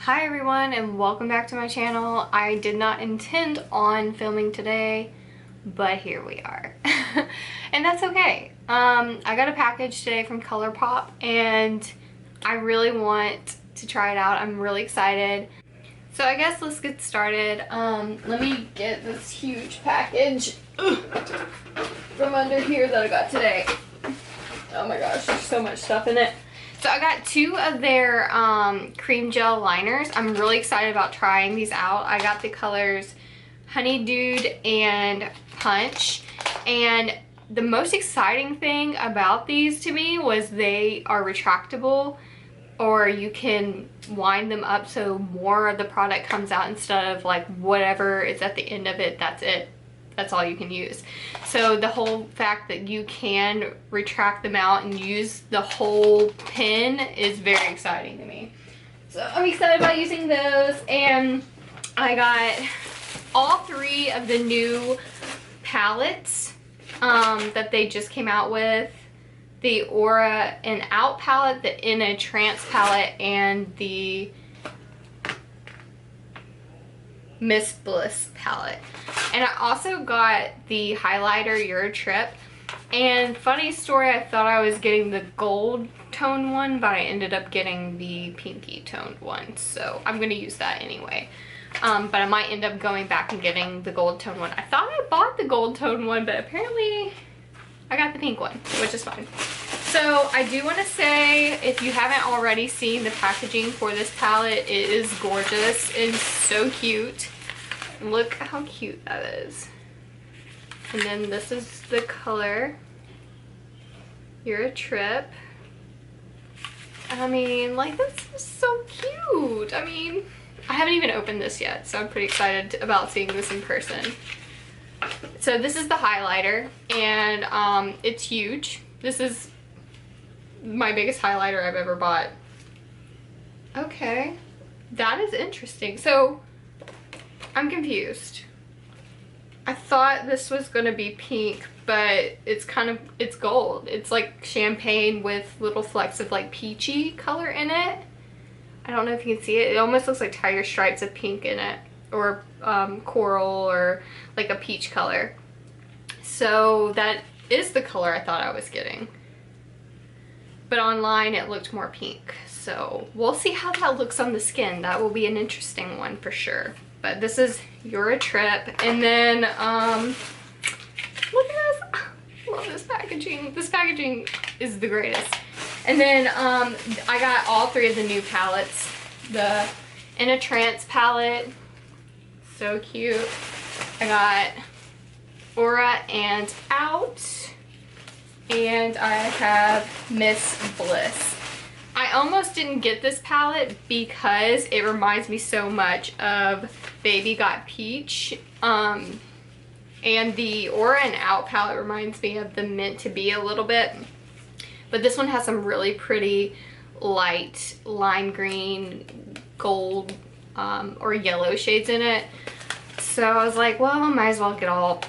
Hi everyone and welcome back to my channel. I did not intend on filming today, but here we are. And that's okay. I got a package today from ColourPop and I really want to try it out. I'm really excited. So I guess let's get started. Let me get this huge package from under here that I got today. Oh my gosh, there's so much stuff in it. So I got two of their cream gel liners. I'm really excited about trying these out. I got the colors Honeydude and Punch. And the most exciting thing about these to me was they are retractable, or you can wind them up so more of the product comes out instead of like whatever is at the end of it, that's it. That's all you can use. So the whole fact that you can retract them out and use the whole pen is very exciting to me. So I'm excited about using those. And I got all three of the new palettes that they just came out with. The Aura and Out palette, the In a Trance palette, and the Bliss palette. And I also got the highlighter Your Trip. And funny story, I thought I was getting the gold tone one, but I ended up getting the pinky toned one. So I'm going to use that anyway. But I might end up going back and getting the gold tone one. I thought I bought the gold tone one, but apparently I got the pink one, which is fine. So I do want to say, if you haven't already seen the packaging for this palette, it is gorgeous and so cute. Look how cute that is. And then this is the color You're a Trip. I mean, like, this is so cute. I mean, I haven't even opened this yet, so I'm pretty excited about seeing this in person. So this is the highlighter, and it's huge. This is my biggest highlighter I've ever bought. Okay, that is interesting. So I'm confused. I thought this was gonna be pink, but it's gold. It's like champagne with little flecks of like peachy color in it. I don't know if you can see it. It almost looks like tiger stripes of pink in it, or coral, or like a peach color. So that is the color I thought I was getting. But online it looked more pink. So we'll see how that looks on the skin. That will be an interesting one for sure. But this is You're a Trip. And then, look at this. I love this packaging. This packaging is the greatest. And then I got all three of the new palettes. The In a Trance palette. So cute. I got Aura and Out. And I have Bliss. I almost didn't get this palette because it reminds me so much of Baby Got Peach. And the Aura and Out palette reminds me of the Meant to Be a little bit. But this one has some really pretty light lime green, gold, or yellow shades in it. So I was like, well, I might as well get all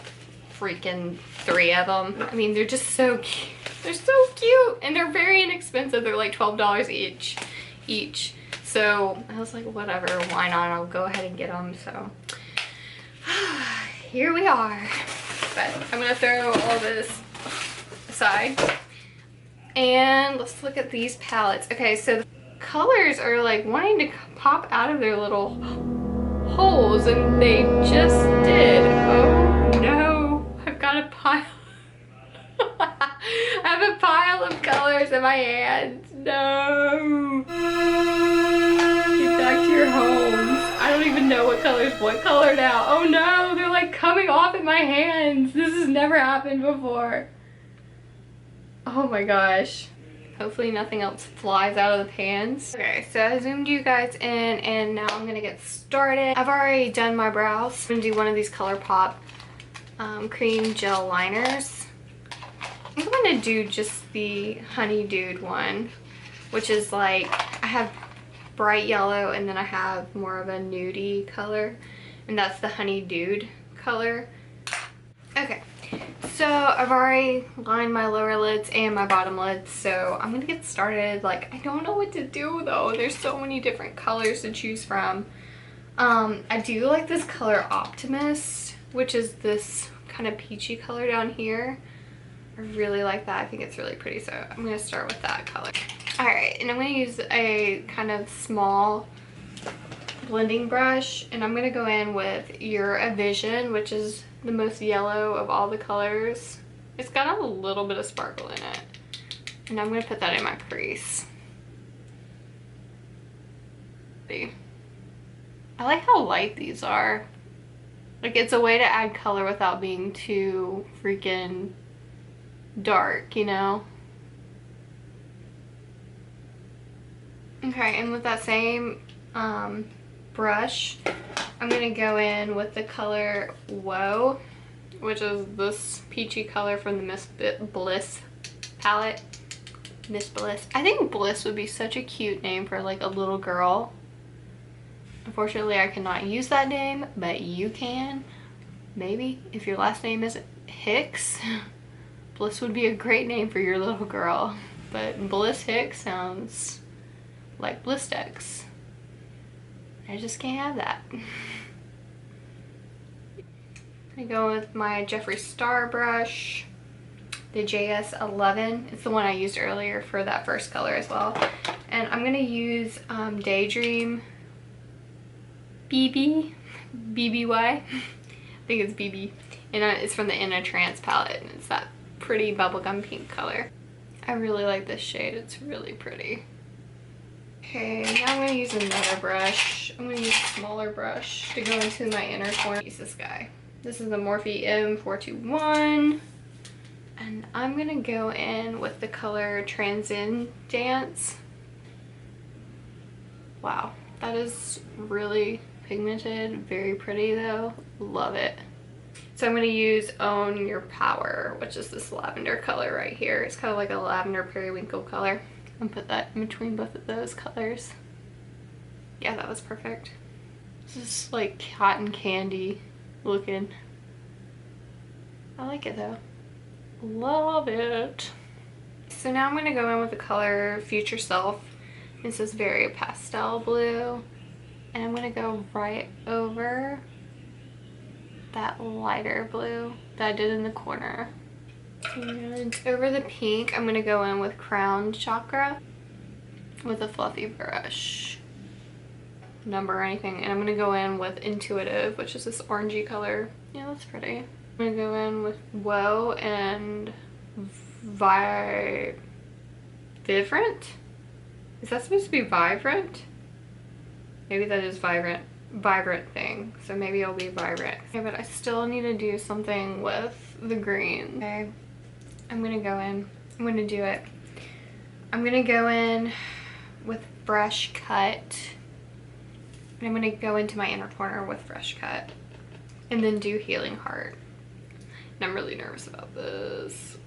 freaking three of them. I mean, they're just so cute. They're so cute, and they're very inexpensive. They're like $12 each. So I was like, whatever, why not? I'll go ahead and get them. So here we are. But I'm gonna throw all this aside, and let's look at these palettes. Okay, so the colors are like wanting to pop out of their little holes, and they just did. Oh no, I've got a pile. I have a pile of colors in my hands. No. Get back to your homes. I don't even know what color now. Oh no, they're like coming off in my hands. This has never happened before. Oh my gosh. Hopefully nothing else flies out of the pans. Okay, so I zoomed you guys in, and now I'm gonna get started. I've already done my brows. I'm gonna do one of these ColourPop cream gel liners. I think I'm gonna do just the Honeydude one, which is like, I have bright yellow and then I have more of a nudie color, and that's the Honeydude color. Okay, So I've already lined my lower lids and my bottom lids, so I'm gonna get started. Like, I don't know what to do though. There's so many different colors to choose from. I do like this color Optimist, which is this kind of peachy color down here. I really like that. I think it's really pretty, so I'm gonna start with that color. All right, and I'm gonna use a kind of small blending brush, and I'm gonna go in with Your Vision, which is the most yellow of all the colors. It's got a little bit of sparkle in it, and I'm gonna put that in my crease. See, I like how light these are. Like, it's a way to add color without being too freaking dark, you know? Okay, and with that same brush, I'm gonna go in with the color Whoa, which is this peachy color from the Miss Bliss palette. Miss Bliss. I think Bliss would be such a cute name for like a little girl. Unfortunately, I cannot use that name, but you can. Maybe if your last name is Hicks, Bliss would be a great name for your little girl. But Bliss Hicks sounds like Blistex. I just can't have that. I'm gonna go with my Jeffree Star brush, the JS11. It's the one I used earlier for that first color as well. And I'm gonna use Daydream BBY. I think it's BB. And it's from the Trance palette, and it's that pretty bubblegum pink color. I really like this shade. It's really pretty. Okay, now I'm going to use another brush. I'm going to use a smaller brush to go into my inner corner. Use this guy. This is the Morphe M421. And I'm going to go in with the color Transcendence. Wow, that is really pigmented. Very pretty though. Love it. So I'm going to use Own Your Power, which is this lavender color right here. It's kind of like a lavender periwinkle color. And put that in between both of those colors. Yeah, that was perfect. This is like cotton candy looking. I like it though. Love it. So now I'm going to go in with the color Future Self. This is very pastel blue. And I'm going to go right over that lighter blue that I did in the corner. And over the pink, I'm going to go in with Crown Chakra with a fluffy brush. Number or anything. And I'm going to go in with Intuitive, which is this orangey color. Yeah, that's pretty. I'm going to go in with Whoa and Vibrant? Is that supposed to be Vibrant? Maybe that is Vibrant thing. So maybe it'll be Vibrant. Okay, but I still need to do something with the green. Okay. I'm gonna go in. I'm gonna do it. I'm gonna go in with Brush Cut. And I'm gonna go into my inner corner with Brush Cut. And then do Healing Heart. And I'm really nervous about this.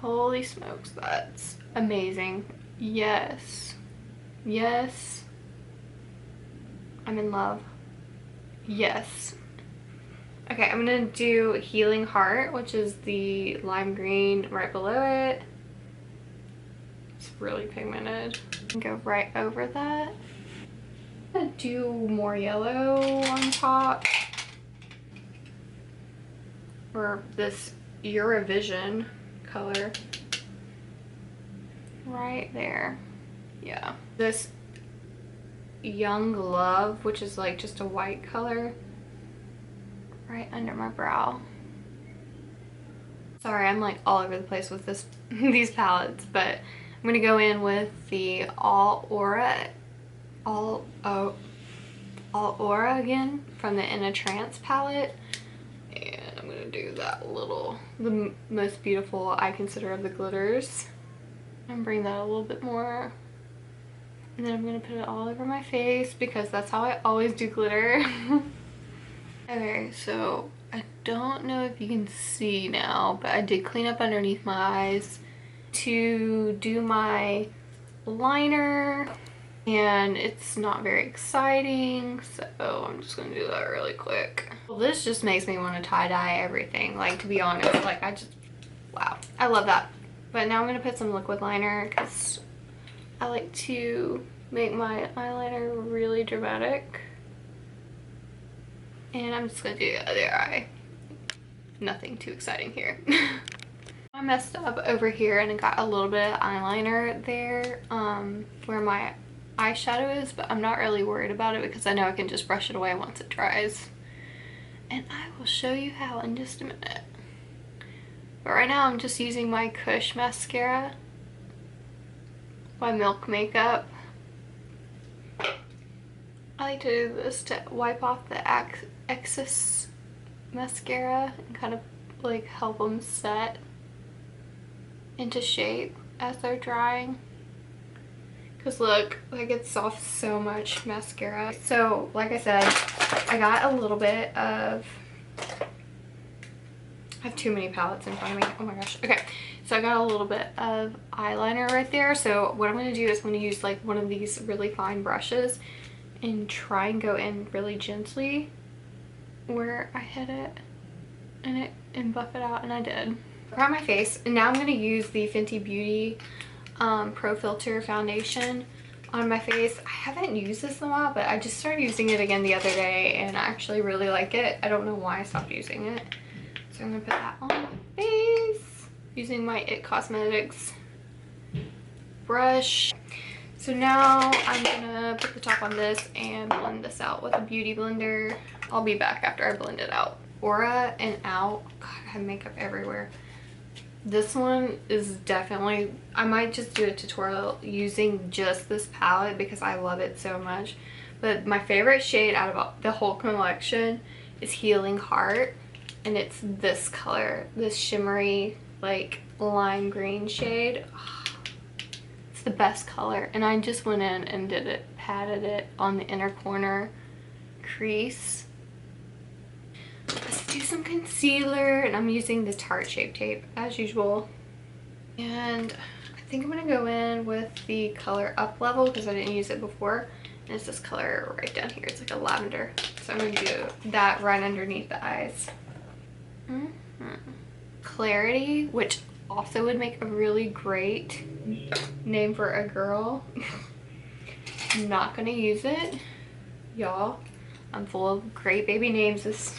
Holy smokes, that's amazing. Yes. Yes. I'm in love. Yes. Okay, I'm gonna do Healing Heart, which is the lime green right below it. It's really pigmented. Go right over that. I'm gonna do more yellow on top. Or this Eurovision color. Right there. Yeah. This Young Love, which is like just a white color. Right under my brow. Sorry, I'm like all over the place with this these palettes, but I'm gonna go in with the All Aura again from the In a Trance palette, and I'm gonna do that little, the most beautiful I consider of the glitters, and bring that a little bit more, and then I'm gonna put it all over my face because that's how I always do glitter. Okay, so I don't know if you can see now, but I did clean up underneath my eyes to do my liner. and it's not very exciting, so I'm just gonna do that really quick. Well, this just makes me want to tie-dye everything, like, to be honest. Like, wow, I love that. But now I'm gonna put some liquid liner because I like to make my eyeliner really dramatic. And I'm just gonna do the other eye. Nothing too exciting here. I messed up over here and I got a little bit of eyeliner there where my eyeshadow is, but I'm not really worried about it because I know I can just brush it away once it dries. And I will show you how in just a minute. But right now I'm just using my Kush mascara by Milk Makeup. I like to do this to wipe off the excess mascara and kind of like help them set into shape as they're drying. Because look, like, it's off so much mascara. So like I said, I got a little bit of, I have too many palettes in front of me. Oh my gosh. Okay, so I got a little bit of eyeliner right there. So what I'm going to do is I'm going to use like one of these really fine brushes and try and go in really gently where I hit it and buff it out, and I did. I got my face, and now I'm going to use the Fenty Beauty Pro Filter foundation on my face. I haven't used this in a while, but I just started using it again the other day and I actually really like it. I don't know why I stopped using it. So I'm going to put that on my face using my IT Cosmetics brush. So now I'm gonna put the top on this and blend this out with a beauty blender. I'll be back after I blend it out. Aura and Out. God, I have makeup everywhere. This one is definitely, I might just do a tutorial using just this palette because I love it so much. But my favorite shade out of the whole collection is Healing Heart. And it's this color, this shimmery, like, lime green shade. The best color, and I just went in and did it, patted it on the inner corner crease. Let's do some concealer, and I'm using the Tarte Shape Tape as usual. And I think I'm gonna go in with the color Up Level because I didn't use it before, and it's this color right down here. It's like a lavender, so I'm gonna do that right underneath the eyes. Clarity, which also would make a really great name for a girl. I'm not gonna use it, y'all. I'm full of great baby names this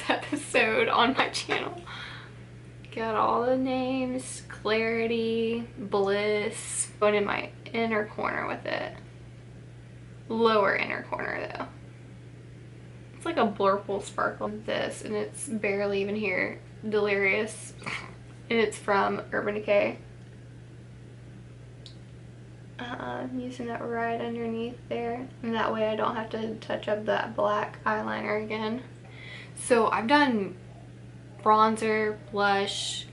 episode on my channel. Got all the names. Clarity, Bliss. Going in my inner corner with it. Lower inner corner though. It's like a blurple sparkle. This, and it's barely even here. Delirious. And it's from Urban Decay. I'm using that right underneath there, and that way I don't have to touch up that black eyeliner again. So I've done bronzer, blush.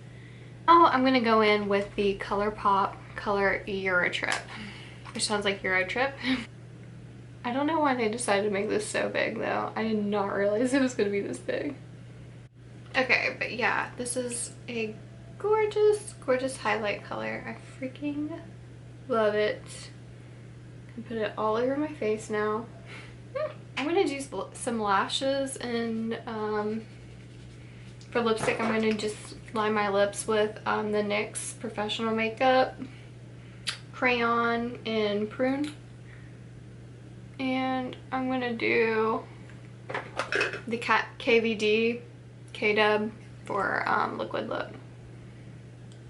Oh, I'm gonna go in with the ColourPop Color Eurotrip, which sounds like Eurotrip. I don't know why they decided to make this so big though. I did not realize it was gonna be this big. Okay, but yeah, this is a gorgeous highlight color. I freaking love it. I can put it all over my face now. I'm gonna do some lashes, and for lipstick I'm gonna just line my lips with the NYX Professional Makeup Crayon in Prune, and I'm gonna do the KVD K-Dub for liquid lip.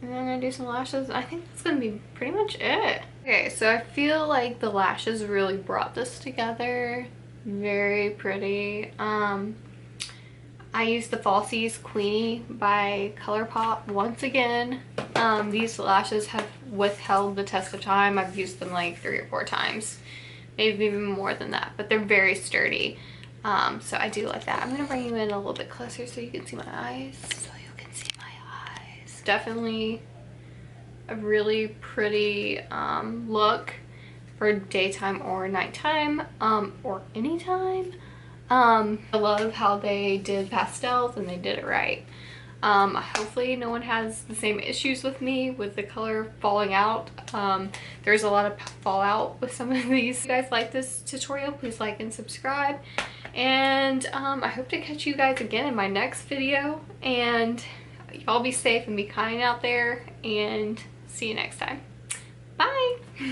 And then I'm gonna do some lashes. I think that's gonna be pretty much it. Okay, so I feel like the lashes really brought this together. Very pretty. I used the Falsies Queenie by ColourPop once again. These lashes have withheld the test of time. I've used them like 3 or 4 times, maybe even more than that, but they're very sturdy. So I do like that. I'm gonna bring you in a little bit closer so you can see my eyes. Definitely a really pretty look for daytime or nighttime, or anytime. I love how they did pastels and they did it right. Hopefully no one has the same issues with me with the color falling out. There's a lot of fallout with some of these. If you guys like this tutorial, please like and subscribe. And I hope to catch you guys again in my next video. And y'all be safe and be kind out there. And see you next time.